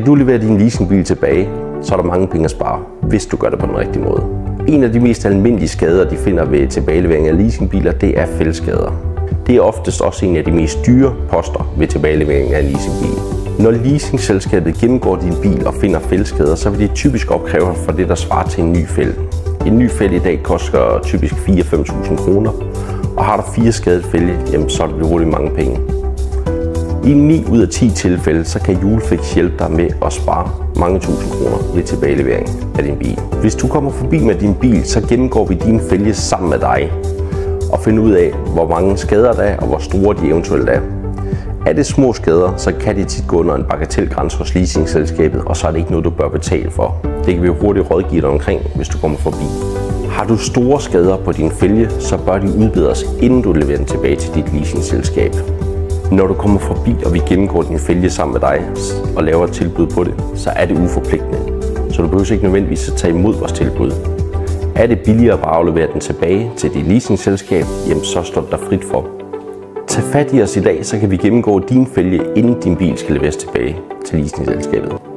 du levere din leasingbil tilbage, så er der mange penge at spare, hvis du gør det på den rigtige måde. En af de mest almindelige skader, de finder ved tilbagelevering af leasingbiler, det er fældskader. Det er oftest også en af de mest dyre poster ved tilbagelevering af en leasingbil. Når leasingselskabet gennemgår din bil og finder fældskader, så vil de typisk opkræve for det, der svarer til en ny fælde. En ny fælde i dag koster typisk 4-5.000 kroner, og har der 4 skadet fælge, så er det hurtigt mange penge. I 9 ud af 10 tilfælde, så kan Julefix hjælpe dig med at spare mange tusind kroner ved tilbagelevering af din bil. Hvis du kommer forbi med din bil, så gennemgår vi dine fælge sammen med dig og finder ud af, hvor mange skader der er og hvor store de eventuelt er. Er det små skader, så kan de tit gå under en bagatelgrænse hos leasingselskabet, og så er det ikke noget, du bør betale for. Det kan vi hurtigt rådgive dig omkring, hvis du kommer forbi. Har du store skader på din fælge, så bør de udbedres, inden du leverer den tilbage til dit leasingselskab. Når du kommer forbi, og vi gennemgår din fælge sammen med dig og laver et tilbud på det, så er det uforpligtende. Så du behøver ikke nødvendigvis at tage imod vores tilbud. Er det billigere at bare aflevere den tilbage til dit leasingselskab, så står det dig frit for. Tag fat i os i dag, så kan vi gennemgå din fælge, inden din bil skal leveres tilbage til leasingselskabet.